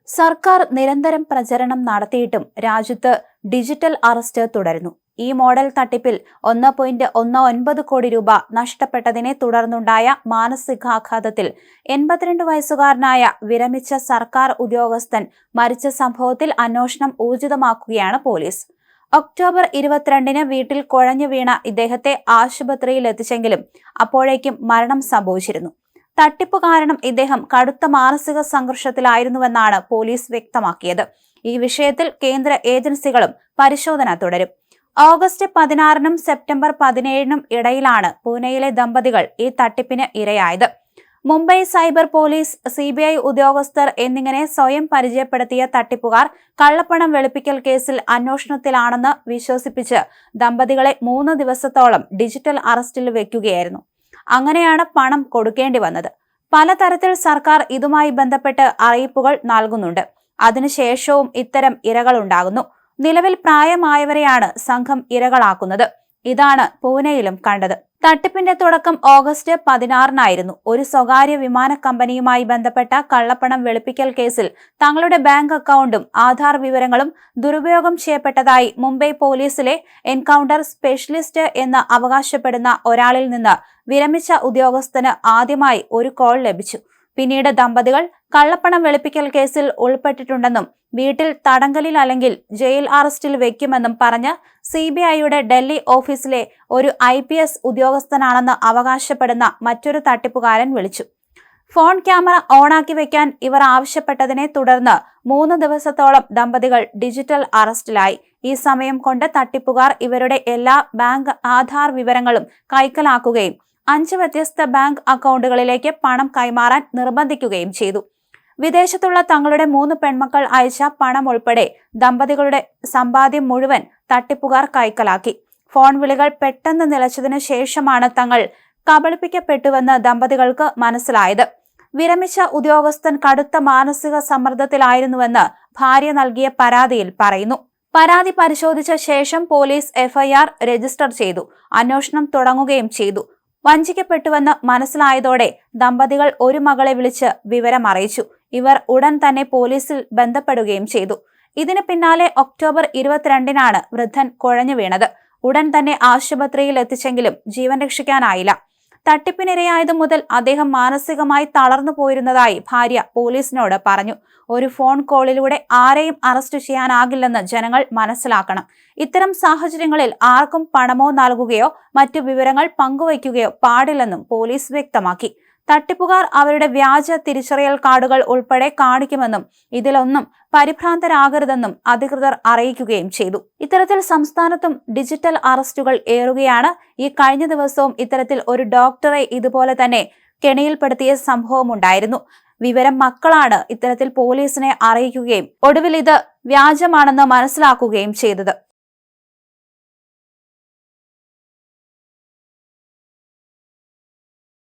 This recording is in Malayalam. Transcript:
സർക്കാർ നിരന്തരം പ്രചരണം നടത്തിയിട്ടും രാജ്യത്ത് ഡിജിറ്റൽ അറസ്റ്റ് തുടരുന്നു. ഈ മോഡൽ തട്ടിപ്പിൽ 1.19 കോടി രൂപ നഷ്ടപ്പെട്ടതിനെ തുടർന്നുണ്ടായ മാനസികാഘാതത്തിൽ 82 വയസ്സുകാരനായ വിരമിച്ച സർക്കാർ ഉദ്യോഗസ്ഥൻ മരിച്ച സംഭവത്തിൽ അന്വേഷണം ഊർജിതമാക്കുകയാണ് പോലീസ്. ഒക്ടോബർ 22-ന് വീട്ടിൽ കുഴഞ്ഞു വീണ ഇദ്ദേഹത്തെ ആശുപത്രിയിൽ എത്തിച്ചെങ്കിലും അപ്പോഴേക്കും മരണം സംഭവിച്ചിരുന്നു. തട്ടിപ്പ് കാരണം ഇദ്ദേഹം കടുത്ത മാനസിക സംഘർഷത്തിലായിരുന്നുവെന്നാണ് പോലീസ് വ്യക്തമാക്കിയത്. ഈ വിഷയത്തിൽ കേന്ദ്ര ഏജൻസികളും പരിശോധന തുടരും. ഓഗസ്റ്റ് 16-നും സെപ്റ്റംബർ 17-നും ഇടയിലാണ് പൂനെയിലെ ദമ്പതികൾ ഈ തട്ടിപ്പിന് ഇരയായത്. മുംബൈ സൈബർ പോലീസ്, CBI ഉദ്യോഗസ്ഥർ എന്നിങ്ങനെ സ്വയം പരിചയപ്പെടുത്തിയ തട്ടിപ്പുകാർ കള്ളപ്പണം വെളുപ്പിക്കൽ കേസിൽ അന്വേഷണത്തിലാണെന്ന് വിശ്വസിപ്പിച്ച് ദമ്പതികളെ 3 ദിവസത്തോളം ഡിജിറ്റൽ അറസ്റ്റിൽ വെക്കുകയായിരുന്നു. അങ്ങനെയാണ് പണം കൊടുക്കേണ്ടി വന്നത്. പലതരത്തിൽ സർക്കാർ ഇതുമായി ബന്ധപ്പെട്ട് അറിയിപ്പുകൾ നൽകുന്നുണ്ട്. അതിനുശേഷവും ഇത്തരം ഇരകളുണ്ടാകുന്നു. നിലവിൽ പ്രായമായവരെയാണ് സംഘം ഇരകളാക്കുന്നത്. ഇതാണ് പൂനെയിലും കണ്ടത്. തട്ടിപ്പിന്റെ തുടക്കം ഓഗസ്റ്റ് 16-നായിരുന്നു. ഒരു സ്വകാര്യ വിമാന കമ്പനിയുമായി ബന്ധപ്പെട്ട കള്ളപ്പണം വെളുപ്പിക്കൽ കേസിൽ തങ്ങളുടെ ബാങ്ക് അക്കൗണ്ടും ആധാർ വിവരങ്ങളും ദുരുപയോഗം ചെയ്യപ്പെട്ടതായി മുംബൈ പോലീസിലെ എൻകൗണ്ടർ സ്പെഷ്യലിസ്റ്റ് എന്ന് അവകാശപ്പെടുന്ന ഒരാളിൽ നിന്ന് വിരമിച്ച ഉദ്യോഗസ്ഥന് ആദ്യമായി ഒരു കോൾ ലഭിച്ചു. പിന്നീട് ദമ്പതികൾ കള്ളപ്പണം വെളുപ്പിക്കൽ കേസിൽ ഉൾപ്പെട്ടിട്ടുണ്ടെന്നും വീട്ടിൽ തടങ്കലിൽ അല്ലെങ്കിൽ ജയിൽ അറസ്റ്റിൽ വെക്കുമെന്നും പറഞ്ഞ് CBIയുടെ ഡൽഹി ഓഫീസിലെ ഒരു IPS ഉദ്യോഗസ്ഥനാണെന്ന് അവകാശപ്പെടുന്ന മറ്റൊരു തട്ടിപ്പുകാരൻ വിളിച്ചു. ഫോൺ ക്യാമറ ഓണാക്കി വെക്കാൻ ഇവർ ആവശ്യപ്പെട്ടതിനെ തുടർന്ന് 3 ദിവസത്തോളം ദമ്പതികൾ ഡിജിറ്റൽ അറസ്റ്റിലായി. ഈ സമയം കൊണ്ട് തട്ടിപ്പുകാർ ഇവരുടെ എല്ലാ ബാങ്ക് ആധാർ വിവരങ്ങളും കൈക്കലാക്കുകയും 5 വ്യത്യസ്ത ബാങ്ക് അക്കൗണ്ടുകളിലേക്ക് പണം കൈമാറാൻ നിർബന്ധിക്കുകയും ചെയ്തു. വിദേശത്തുള്ള തങ്ങളുടെ 3 പെൺമക്കൾ അയച്ച പണം ഉൾപ്പെടെ ദമ്പതികളുടെ സമ്പാദ്യം മുഴുവൻ തട്ടിപ്പുകാർ കൈക്കലാക്കി. ഫോൺ വിളികൾ പെട്ടെന്ന് നിലച്ചതിനു ശേഷമാണ് തങ്ങൾ കബളിപ്പിക്കപ്പെട്ടുവെന്ന് ദമ്പതികൾക്ക് മനസ്സിലായത്. വിരമിച്ച ഉദ്യോഗസ്ഥൻ കടുത്ത മാനസിക സമ്മർദ്ദത്തിലായിരുന്നുവെന്ന് ഭാര്യ നൽകിയ പരാതിയിൽ പറയുന്നു. പരാതി പരിശോധിച്ച ശേഷം പോലീസ് FIR രജിസ്റ്റർ ചെയ്തു. അന്വേഷണം തുടങ്ങുകയും ചെയ്തു. വഞ്ചിക്കപ്പെട്ടുവെന്ന് മനസ്സിലായതോടെ ദമ്പതികൾ ഒരു മകളെ വിളിച്ച് വിവരം അറിയിച്ചു. ഇവർ ഉടൻ തന്നെ പോലീസിൽ ബന്ധപ്പെടുകയും ചെയ്തു. ഇതിന് പിന്നാലെ ഒക്ടോബർ 22-നാണ് വൃദ്ധൻ കുഴഞ്ഞു വീണത്. ഉടൻ തന്നെ ആശുപത്രിയിൽ എത്തിച്ചെങ്കിലും ജീവൻ രക്ഷിക്കാനായില്ല. തട്ടിപ്പിനിരയായതു മുതൽ അദ്ദേഹം മാനസികമായി തളർന്നു പോയിരുന്നതായി ഭാര്യ പോലീസിനോട് പറഞ്ഞു. ഒരു ഫോൺ കോളിലൂടെ ആരെയും അറസ്റ്റ് ചെയ്യാനാകില്ലെന്ന് ജനങ്ങൾ മനസ്സിലാക്കണം. ഇത്തരം സാഹചര്യങ്ങളിൽ ആർക്കും പണമോ നൽകുകയോ മറ്റു വിവരങ്ങൾ പങ്കുവയ്ക്കുകയോ പാടില്ലെന്നും പോലീസ് വ്യക്തമാക്കി. തട്ടിപ്പുകാർ അവരുടെ വ്യാജ തിരിച്ചറിയൽ കാർഡുകൾ ഉൾപ്പെടെ കാണിക്കുമെന്നും ഇതിലൊന്നും പരിഭ്രാന്തരാകരുതെന്നും അധികൃതർ അറിയിക്കുകയും ചെയ്തു. ഇത്തരത്തിൽ സംസ്ഥാനത്തും ഡിജിറ്റൽ അറസ്റ്റുകൾ ഏറുകയാണ്. ഈ കഴിഞ്ഞ ദിവസവും ഇത്തരത്തിൽ ഒരു ഡോക്ടറെ ഇതുപോലെ തന്നെ കെണിയിൽപ്പെടുത്തിയ സംഭവമുണ്ടായിരുന്നു. വിവരം മക്കളാണ് ഇത്തരത്തിൽ പോലീസിനെ അറിയിക്കുകയും ഒടുവിൽ ഇത് വ്യാജമാണെന്ന് മനസ്സിലാക്കുകയും ചെയ്തത്.